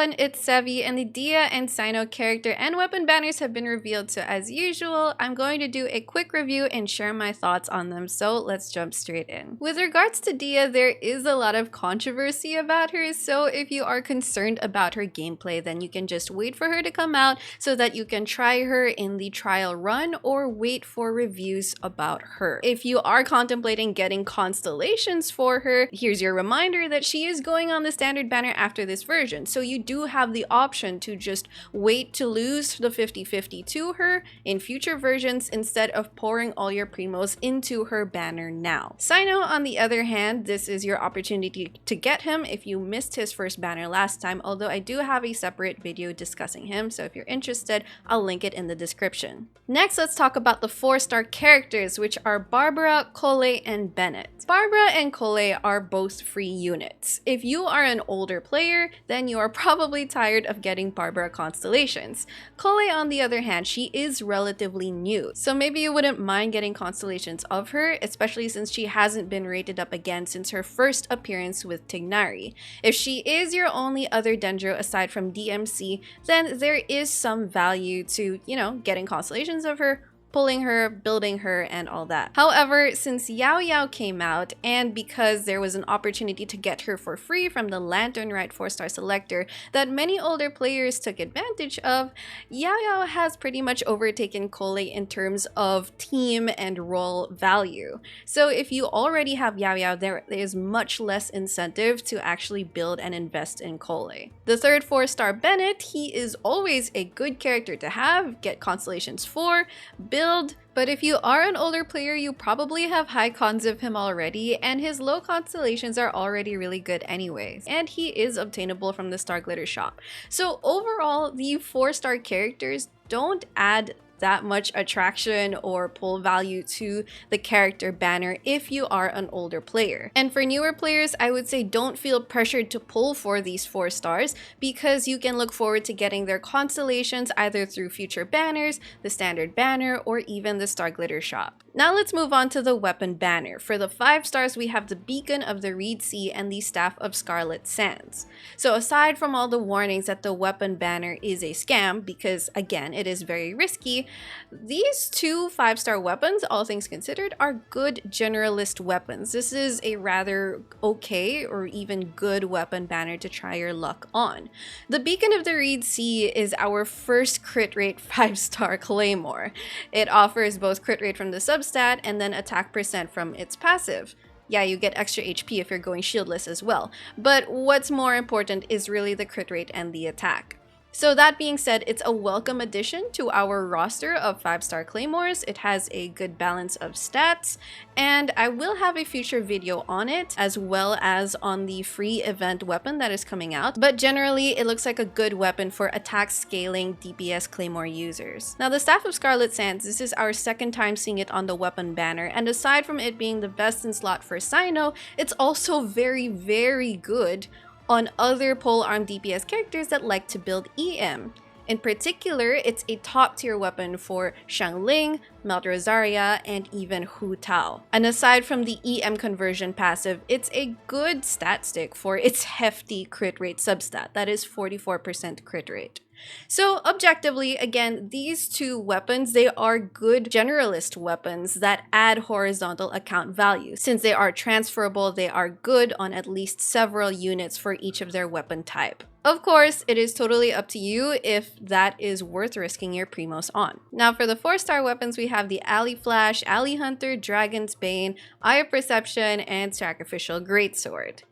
everyone, it's Sevi, and the DEHYA and CYNO character and weapon banners have been revealed, so as usual, I'm going to do a quick review and share my thoughts on them, so let's jump straight in. With regards to DEHYA, there is a lot of controversy about her, so if you are concerned about her gameplay, then you can just wait for her to come out so that you can try her in the trial run or wait for reviews about her. If you are contemplating getting constellations for her, here's your reminder that she is going on the standard banner after this version, so you do have the option to just wait to lose the 50-50 to her in future versions instead of pouring all your primos into her banner now. Cyno, on the other hand, this is your opportunity to get him if you missed his first banner last time, although I do have a separate video discussing him, so if you're interested, I'll link it in the description. Next, let's talk about the 4-star characters, which are Barbara, Collei, and Bennett. Barbara and Collei are both free units. If you are an older player, then you are probably tired of getting Barbara constellations. Collei, on the other hand, she is relatively new, so maybe you wouldn't mind getting constellations of her, especially since she hasn't been rated up again since her first appearance with Tignari. If she is your only other Dendro aside from DMC, then there is some value to, getting constellations of her, pulling her, building her, and all that. However, since Yao Yao came out, and because there was an opportunity to get her for free from the Lantern Rite 4-star selector that many older players took advantage of, Yao Yao has pretty much overtaken Collei in terms of team and role value. So if you already have Yao Yao, there is much less incentive to actually build and invest in Collei. The third 4-star Bennett, he is always a good character to have, get constellations for, build, but if you are an older player, you probably have high cons of him already, and his low constellations are already really good anyways, and he is obtainable from the Star Glitter shop. So overall, the 4-star characters don't add that much attraction or pull value to the character banner if you are an older player. And for newer players, I would say don't feel pressured to pull for these 4 stars because you can look forward to getting their constellations either through future banners, the standard banner, or even the Star Glitter shop. Now let's move on to the weapon banner. For the 5 stars, we have the Beacon of the Reed Sea and the Staff of Scarlet Sands. So aside from all the warnings that the weapon banner is a scam, because again, it is very risky, these 2 5-star weapons, all things considered, are good generalist weapons. This is a rather okay or even good weapon banner to try your luck on. The Beacon of the Reed Sea is our first crit rate 5-star claymore. It offers both crit rate from the substat and then attack percent from its passive. Yeah, you get extra HP if you're going shieldless as well, but what's more important is really the crit rate and the attack. So that being said, it's a welcome addition to our roster of 5-star claymores. It has a good balance of stats, and I will have a future video on it, as well as on the free event weapon that is coming out. But generally, it looks like a good weapon for attack scaling DPS claymore users. Now, the Staff of Scarlet Sands, this is our second time seeing it on the weapon banner, and aside from it being the best in slot for Cyno, it's also very, very good on other polearm DPS characters that like to build EM. In particular, it's a top tier weapon for Xiangling, Melt Rosaria, and even Hu Tao. And aside from the EM conversion passive, it's a good stat stick for its hefty crit rate substat, that is 44% crit rate. So objectively, again, these 2 weapons, they are good generalist weapons that add horizontal account value. Since they are transferable, they are good on at least several units for each of their weapon type. Of course, it is totally up to you if that is worth risking your primos on. Now for the 4-star weapons, we have the Alley Flash, Alley Hunter, Dragon's Bane, Eye of Perception, and Sacrificial Greatsword.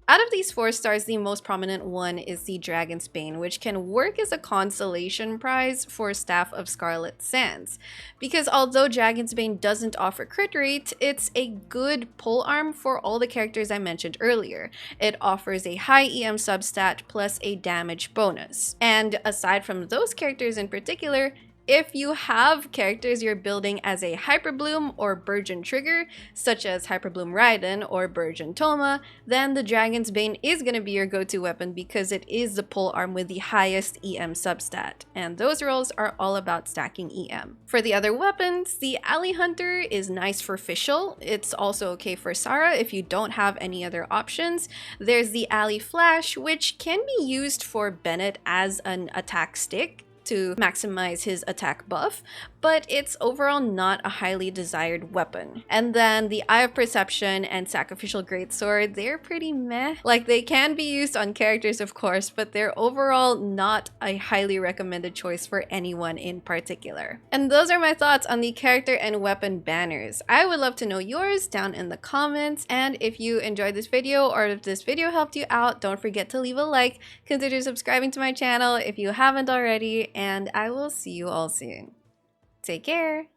Out of these 4 stars, the most prominent one is the Dragon's Bane, which can work as a consolation prize for Staff of Scarlet Sands. Because although Dragon's Bane doesn't offer crit rate, it's a good polearm for all the characters I mentioned earlier. It offers a high EM substat plus a damage bonus. And aside from those characters in particular, If you have characters you're building as a Hyperbloom or Burgeon trigger, such as Hyperbloom Raiden or Burgeon Toma, then the Dragon's Bane is going to be your go-to weapon because it is the pole arm with the highest EM substat, and those rolls are all about stacking EM. For the other weapons, the Alley Hunter is nice for Fischl. It's also okay for Sarah if you don't have any other options. There's the Alley Flash, which can be used for Bennett as an attack stick to maximize his attack buff, but it's overall not a highly desired weapon. And then the Eye of Perception and Sacrificial Greatsword, they're pretty meh. Like, they can be used on characters, of course, but they're overall not a highly recommended choice for anyone in particular. And those are my thoughts on the character and weapon banners. I would love to know yours down in the comments, and if you enjoyed this video or if this video helped you out, don't forget to leave a like, consider subscribing to my channel if you haven't already, and I will see you all soon. Take care!